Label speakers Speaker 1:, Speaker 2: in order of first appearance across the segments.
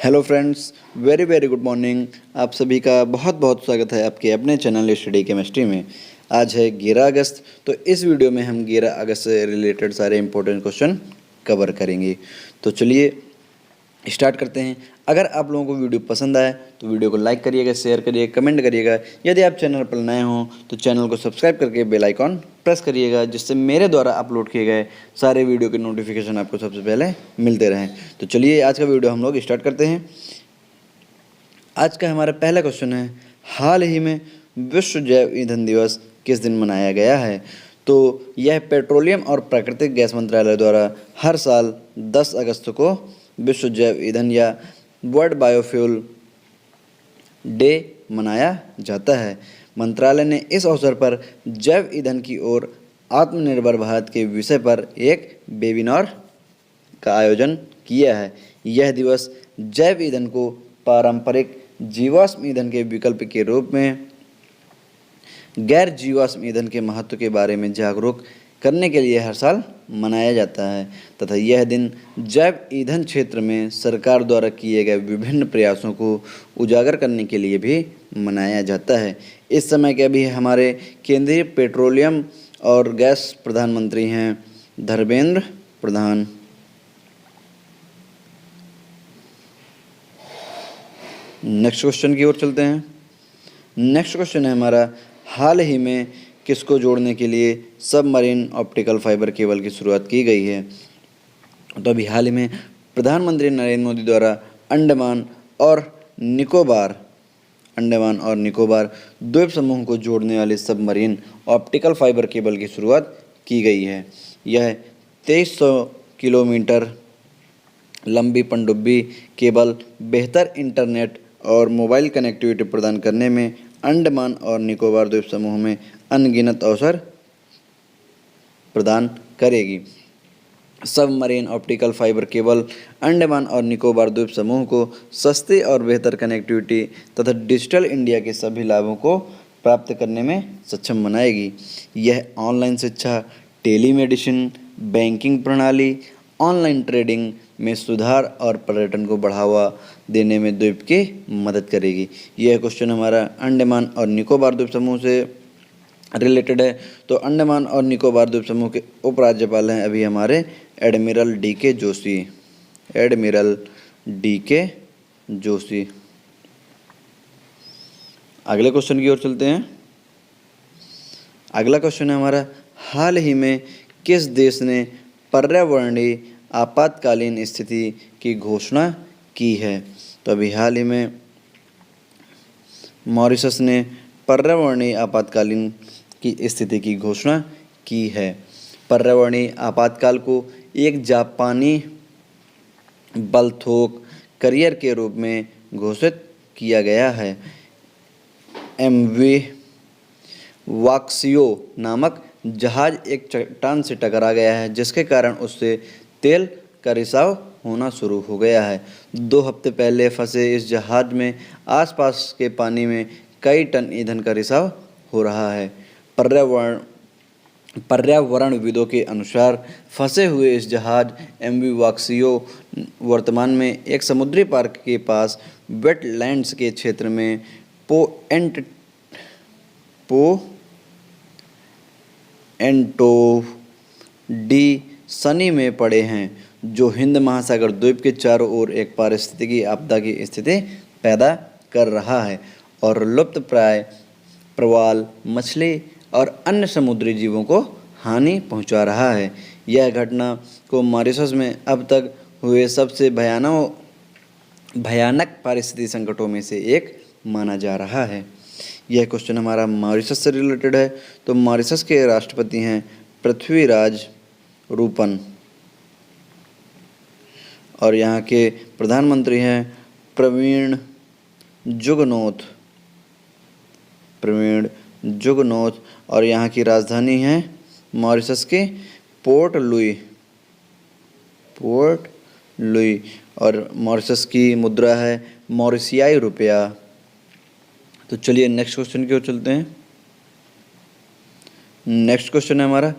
Speaker 1: Hello friends, very very good morning. आप सभी का बहुत बहुत स्वागत है आपके अपने चैनल स्टडी केमिस्ट्री में। आज है 11 अगस्त। तो इस वीडियो में हम 11 अगस्त से रिलेटेड सारे इंपॉर्टेंट क्वेश्चन कवर करेंगे। तो चलिए स्टार्ट करते हैं। अगर आप लोगों को वीडियो पसंद आए तो वीडियो को लाइक करिएगा, शेयर करिएगा, कमेंट करिएगा। यदि आप चैनल पर नए हों तो चैनल को सब्सक्राइब करके बेल आइकॉन प्रेस करिएगा, जिससे मेरे द्वारा अपलोड किए गए सारे वीडियो के नोटिफिकेशन आपको सबसे पहले मिलते रहें। तो चलिए आज का वीडियो हम लोग स्टार्ट करते हैं। आज का हमारा पहला क्वेश्चन है, हाल ही में विश्व जैव ईंधन दिवस किस दिन मनाया गया है? तो यह पेट्रोलियम और प्राकृतिक गैस मंत्रालय द्वारा हर साल 10 अगस्त को विश्व जैव ईंधन या वर्ल्ड बायोफ्यूल डे मनाया जाता है। मंत्रालय ने इस अवसर पर जैव ईंधन की ओर आत्मनिर्भर भारत के विषय पर एक वेबिनार का आयोजन किया है। यह दिवस जैव ईंधन को पारंपरिक जीवाश्म ईंधन के विकल्प के रूप में गैर जीवाश्म ईंधन के महत्व के बारे में जागरूक करने के लिए हर साल मनाया जाता है तथा यह दिन जैव ईंधन क्षेत्र में सरकार द्वारा किए गए विभिन्न प्रयासों को उजागर करने के लिए भी मनाया जाता है। इस समय के अभी हमारे केंद्रीय पेट्रोलियम और गैस प्रधानमंत्री हैं धर्मेंद्र प्रधान। नेक्स्ट क्वेश्चन की ओर चलते हैं। नेक्स्ट क्वेश्चन है हमारा, हाल ही में किसको जोड़ने के लिए सबमरीन ऑप्टिकल फाइबर केबल की शुरुआत की गई है? तो अभी हाल ही में प्रधानमंत्री नरेंद्र मोदी द्वारा अंडमान और निकोबार द्वीप समूह को जोड़ने वाले सबमरीन ऑप्टिकल फाइबर केबल की शुरुआत की गई है। यह 2300 किलोमीटर लंबी पनडुब्बी केबल बेहतर इंटरनेट और मोबाइल कनेक्टिविटी प्रदान करने में अंडमान और निकोबार द्वीप समूह में अनगिनत अवसर प्रदान करेगी। Submarine optical fibre cable Andaman और निकोबार द्वीप समूह को सस्ती और बेहतर कनेक्टिविटी तथा डिजिटल इंडिया के सभी लाभों को प्राप्त करने में सक्षम बनाएगी। यह ऑनलाइन शिक्षा, टेलीमेडिसिन, बैंकिंग प्रणाली, ऑनलाइन ट्रेडिंग में सुधार और पर्यटन को बढ़ावा देने में द्वीप की मदद करेगी। यह क्वेश्चन हमारा अंडमान और निकोबार द्वीप समूह से रिलेटेड है। तो अंडमान और निकोबार द्वीप समूह के उपराज्यपाल हैं अभी हमारे एडमिरल डी.के. जोशी। अगले क्वेश्चन की ओर चलते हैं। अगला क्वेश्चन है हमारा, हाल ही में किस देश ने पर्यावरणीय आपातकालीन स्थिति की घोषणा की है? तो अभी हाल ही में मॉरिशस ने पर्यावरणीय आपातकालीन की स्थिति की घोषणा की है। पर्यावरणीय आपातकाल को एक जापानी बलथोक करियर के रूप में घोषित किया गया है। एमवी वाक्सियो नामक जहाज एक चट्टान से टकरा गया है, जिसके कारण उससे तेल का रिसाव होना शुरू हो गया है। 2 हफ्ते पहले फंसे इस जहाज में आसपास के पानी में कई टन ईंधन का रिसाव हो रहा है। पर्यावरणविदों के अनुसार फंसे हुए इस जहाज एमवी वाक्सियो वर्तमान में एक समुद्री पार्क के पास वेटलैंड्स के क्षेत्र में डी सनी में पड़े हैं, जो हिंद महासागर द्वीप के चारों ओर एक पारिस्थितिकी आपदा की स्थिति पैदा कर रहा है और लुप्तप्राय प्रवाल, मछली और अन्य समुद्री जीवों को हानि पहुंचा रहा है। यह घटना को मॉरिशस में अब तक हुए सबसे भयानक पारिस्थितिक संकटों में से एक माना जा रहा है। यह क्वेश्चन हमारा मॉरिशस से रिलेटेड है। तो मॉरिशस के राष्ट्रपति हैं पृथ्वीराज रूपन और यहाँ के प्रधानमंत्री हैं प्रवीण जुगनौथ और यहाँ की राजधानी है मॉरिशस के पोर्ट लुई और मॉरिशस की मुद्रा है मॉरिशियाई रुपया। तो चलिए नेक्स्ट क्वेश्चन की ओर चलते हैं। नेक्स्ट क्वेश्चन है हमारा,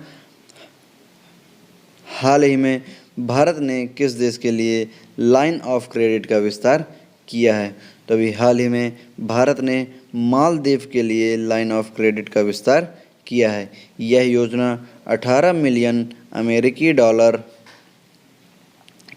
Speaker 1: हाल ही में भारत ने किस देश के लिए लाइन ऑफ क्रेडिट का विस्तार किया है? तो अभी हाल ही में भारत ने मालदीव के लिए लाइन ऑफ क्रेडिट का विस्तार किया है। यह योजना 18 मिलियन अमेरिकी डॉलर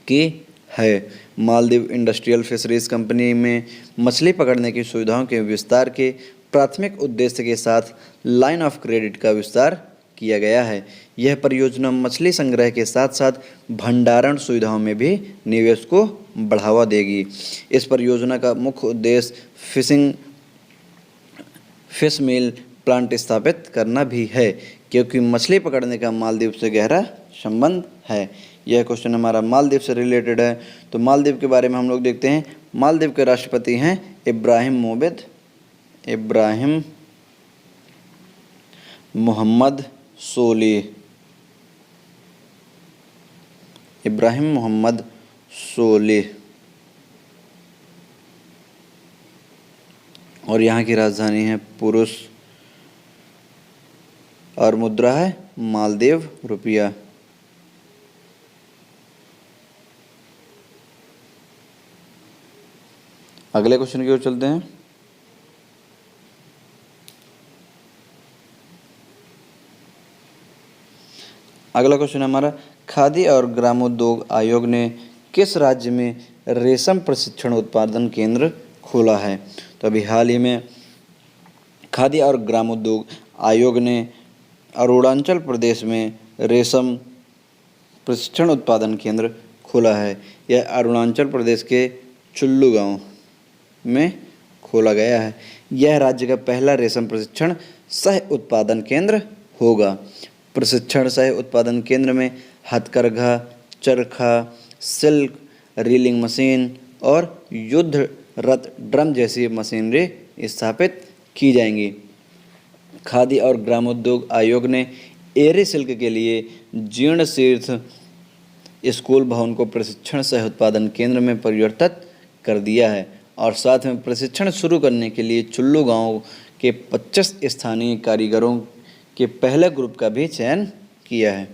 Speaker 1: की है। मालदीव इंडस्ट्रियल फिशरीज कंपनी में मछली पकड़ने की सुविधाओं के विस्तार के प्राथमिक उद्देश्य के साथ लाइन ऑफ क्रेडिट का विस्तार किया गया है। यह परियोजना मछली संग्रह के साथ साथ भंडारण सुविधाओं में भी निवेश को बढ़ावा देगी। इस परियोजना का मुख्य उद्देश्य फिश मील प्लांट स्थापित करना भी है, क्योंकि मछली पकड़ने का मालदीव से गहरा संबंध है। यह क्वेश्चन हमारा मालदीव से रिलेटेड है। तो मालदीव के बारे में हम लोग देखते हैं। मालदीव के राष्ट्रपति हैं इब्राहिम मोहम्मद सोलिह और यहाँ की राजधानी है पुरुष और मुद्रा है मालदीव रुपया। अगले क्वेश्चन की ओर चलते हैं। अगला क्वेश्चन हमारा, खादी और ग्रामोद्योग आयोग ने किस राज्य में रेशम प्रशिक्षण उत्पादन केंद्र खोला है? तो अभी हाल ही में खादी और ग्रामोद्योग आयोग ने अरुणाचल प्रदेश में रेशम प्रशिक्षण उत्पादन केंद्र खोला है। यह अरुणाचल प्रदेश के चुल्लू गांव में खोला गया है। यह राज्य का पहला रेशम प्रशिक्षण सह उत्पादन केंद्र होगा। प्रशिक्षण सह उत्पादन केंद्र में हथकरघा, चरखा, सिल्क, रीलिंग मशीन और युद्ध रथ ड्रम जैसी मशीनरी स्थापित की जाएंगी। खादी और ग्रामोद्योग आयोग ने एरी सिल्क के लिए जीर्ण तीर्थ स्कूल भवन को प्रशिक्षण सह उत्पादन केंद्र में परिवर्तित कर दिया है और साथ में प्रशिक्षण शुरू करने के लिए चुल्लू गांव के 25 स्थानीय कारीगरों के पहले ग्रुप का भी चयन किया है।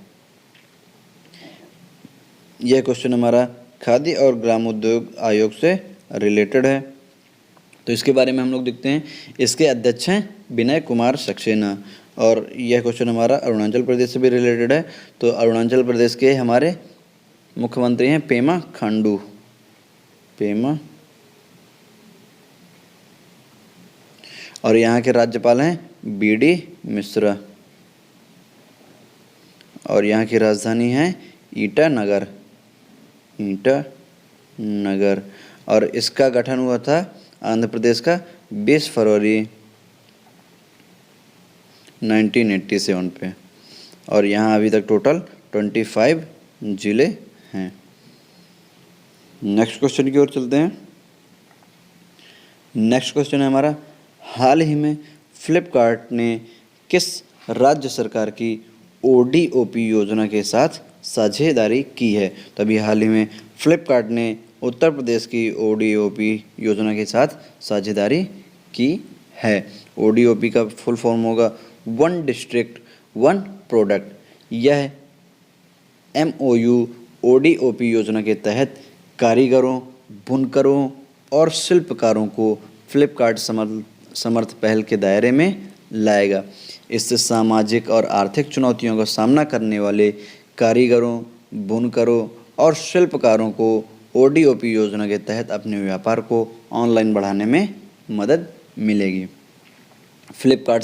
Speaker 1: यह क्वेश्चन हमारा खादी और ग्रामोद्योग आयोग से रिलेटेड है। तो इसके बारे में हम लोग देखते हैं। इसके अध्यक्ष हैं विनय कुमार सक्सेना और यह क्वेश्चन हमारा अरुणाचल प्रदेश से भी रिलेटेड है। तो अरुणाचल प्रदेश के हमारे मुख्यमंत्री हैं पेमा खांडू। और यहाँ के राज्यपाल हैं बीडी मिश्रा और यहाँ की राजधानी है ईटानगर। और इसका गठन हुआ था आंध्र प्रदेश का 20 फरवरी 1987 पे और यहाँ अभी तक टोटल 25 जिले हैं। नेक्स्ट क्वेश्चन की ओर चलते हैं। नेक्स्ट क्वेश्चन है हमारा, हाल ही में फ्लिपकार्ट ने किस राज्य सरकार की ओडीओपी योजना के साथ साझेदारी की है? तो अभी हाल ही में फ्लिपकार्ट ने उत्तर प्रदेश की ओडीओपी योजना के साथ साझेदारी की है। ओडीओपी का फुल फॉर्म होगा वन डिस्ट्रिक्ट वन प्रोडक्ट। यह एमओयू ओडीओपी योजना के तहत कारीगरों, बुनकरों और शिल्पकारों को फ्लिपकार्ट समर्थ पहल के दायरे में लाएगा। इससे सामाजिक और आर्थिक चुनौतियों का सामना करने वाले कारीगरों, बुनकरों और शिल्पकारों को ओडीओपी योजना के तहत अपने व्यापार को ऑनलाइन बढ़ाने में मदद मिलेगी। फ्लिपकार्ट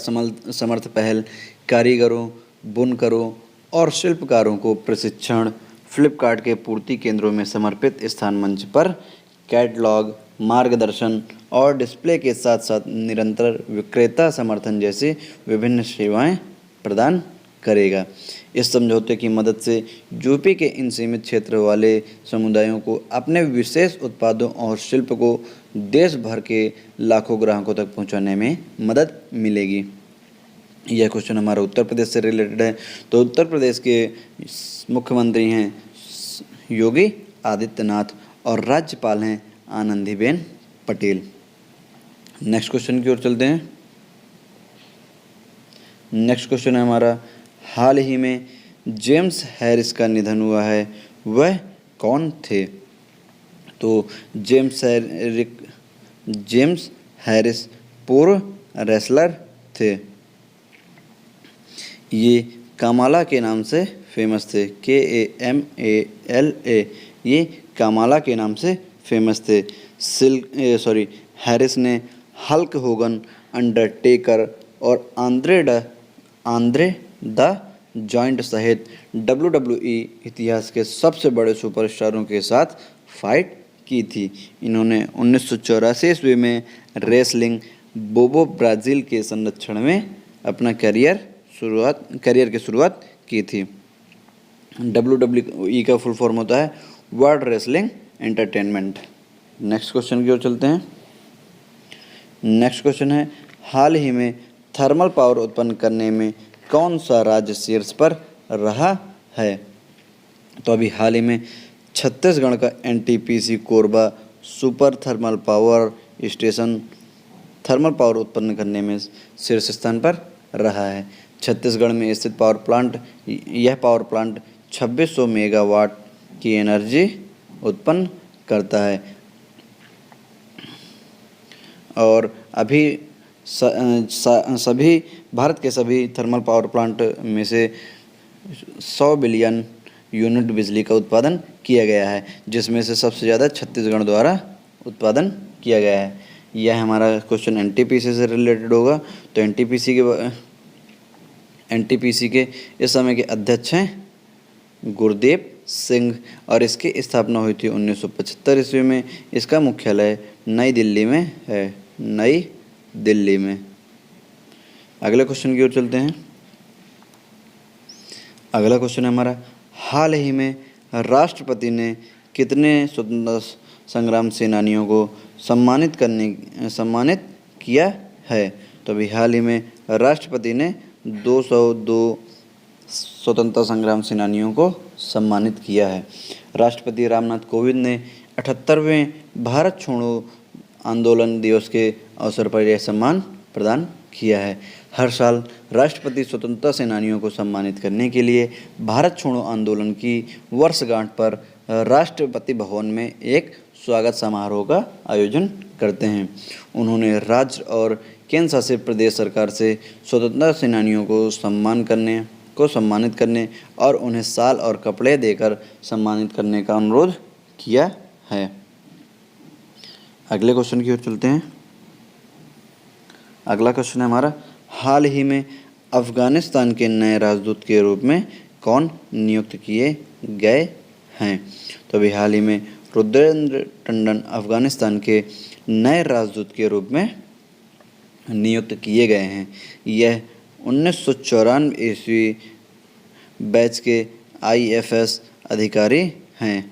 Speaker 1: समर्थ पहल कारीगरों, बुनकरों और शिल्पकारों को प्रशिक्षण, फ्लिपकार्ट के पूर्ति केंद्रों में समर्पित स्थान मंच पर कैटलॉग, मार्गदर्शन और डिस्प्ले के साथ साथ निरंतर विक्रेता समर्थन जैसी विभिन्न सेवाएं प्रदान करेगा। इस समझौते की मदद से यूपी के इन सीमित क्षेत्र वाले समुदायों को अपने विशेष उत्पादों और शिल्प को देश भर के लाखों ग्राहकों तक पहुंचाने में मदद मिलेगी। यह क्वेश्चन हमारा उत्तर प्रदेश से रिलेटेड है। तो उत्तर प्रदेश के मुख्यमंत्री हैं योगी आदित्यनाथ और राज्यपाल हैं आनंदीबेन पटेल। नेक्स्ट क्वेश्चन की ओर चलते हैं। नेक्स्ट क्वेश्चन है हमारा, हाल ही में जेम्स हैरिस का निधन हुआ है। वह कौन थे? तो जेम्स हैरिस पूर्व रेसलर थे। ये कामाला के नाम से फेमस थे, KAMALA, ये कामाला के नाम से फेमस थे। हैरिस ने हल्क होगन, अंडरटेकर और आंद्रे द जॉइंट सहित WWE इतिहास के सबसे बड़े सुपरस्टारों के साथ फाइट की थी। इन्होंने 1984 ईस्वी में रेसलिंग बोबो ब्राज़ील के संरक्षण में अपना करियर की शुरुआत की थी। WWE का फुल फॉर्म होता है world wrestling entertainment. Next question की ओर चलते हैं। नेक्स्ट क्वेश्चन है, हाल ही में थर्मल पावर उत्पन्न करने में कौन सा राज्य शीर्ष पर रहा है? तो अभी हाल ही में छत्तीसगढ़ का NTPC Korba super thermal power station thermal power उत्पन्न करने में शीर्ष स्थान पर रहा है। छत्तीसगढ़ में स्थित यह पावर प्लांट 2600 मेगावाट की एनर्जी उत्पन्न करता है और अभी सभी भारत के सभी थर्मल पावर प्लांट में से 100 बिलियन यूनिट बिजली का उत्पादन किया गया है, जिसमें से सबसे ज़्यादा छत्तीसगढ़ द्वारा उत्पादन किया गया है। यह हमारा क्वेश्चन NTPC से रिलेटेड होगा। तो NTPC के इस समय के अध्यक्ष हैं गुरदेव सिंह और इसकी स्थापना हुई थी 1975 ईस्वी में। इसका मुख्यालय नई दिल्ली में है, नई दिल्ली में। अगले क्वेश्चन की ओर चलते हैं। अगला क्वेश्चन है हमारा, हाल ही में राष्ट्रपति ने कितने स्वतंत्रता संग्राम सेनानियों को सम्मानित किया है? तो अभी हाल ही में राष्ट्रपति ने 202 स्वतंत्रता संग्राम सेनानियों को सम्मानित किया है। राष्ट्रपति रामनाथ कोविंद ने 78वें भारत छोड़ो आंदोलन दिवस के अवसर पर यह सम्मान प्रदान किया है। हर साल राष्ट्रपति स्वतंत्रता सेनानियों को सम्मानित करने के लिए भारत छोड़ो आंदोलन की वर्षगांठ पर राष्ट्रपति भवन में एक स्वागत समारोह का आयोजन करते हैं। उन्होंने राज्य और केंद्र शासित प्रदेश सरकार से स्वतंत्रता सेनानियों को सम्मानित करने और उन्हें शाल और कपड़े देकर सम्मानित करने का अनुरोध किया है। अगले क्वेश्चन की ओर चलते हैं। अगला क्वेश्चन है हमारा, हाल ही में अफगानिस्तान के नए राजदूत के रूप में कौन नियुक्त किए गए हैं? तो अभी हाल ही में रुद्रेंद्र टंडन अफगानिस्तान के नए राजदूत के रूप में नियुक्त किए गए हैं। यह 1994 ईस्वी बैच के IFS अधिकारी हैं।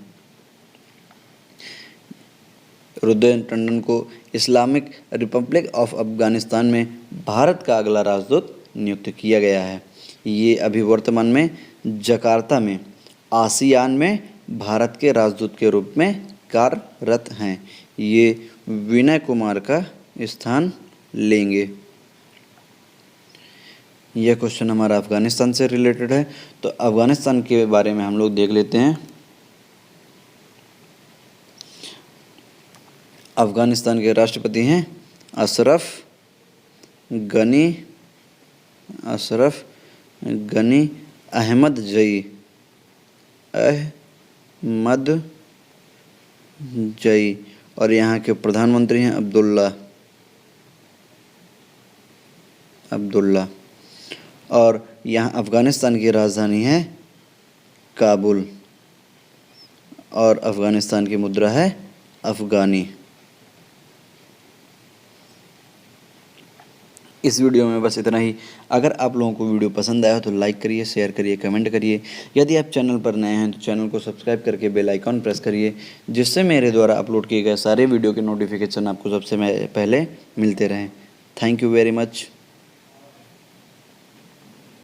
Speaker 1: रुद्रेंद्र टंडन को इस्लामिक रिपब्लिक ऑफ अफगानिस्तान में भारत का अगला राजदूत नियुक्त किया गया है। ये अभी वर्तमान में जकार्ता में आसियान में भारत के राजदूत के रूप में कार्यरत हैं। ये विनय कुमार का स्थान लेंगे। यह क्वेश्चन हमारा अफगानिस्तान से रिलेटेड है। तो अफगानिस्तान के बारे में हम लोग देख लेते हैं। अफगानिस्तान के राष्ट्रपति हैं अशरफ गनी अहमद जई और यहाँ के प्रधानमंत्री हैं अब्दुल्ला और यहाँ अफगानिस्तान की राजधानी है काबुल और अफगानिस्तान की मुद्रा है अफगानी। इस वीडियो में बस इतना ही। अगर आप लोगों को वीडियो पसंद आया तो लाइक करिए, शेयर करिए, कमेंट करिए। यदि आप चैनल पर नए हैं तो चैनल को सब्सक्राइब करके बेल आइकॉन प्रेस करिए, जिससे मेरे द्वारा अपलोड किए गए सारे वीडियो के नोटिफिकेशन आपको सबसे पहले मिलते रहें। Thank you very much.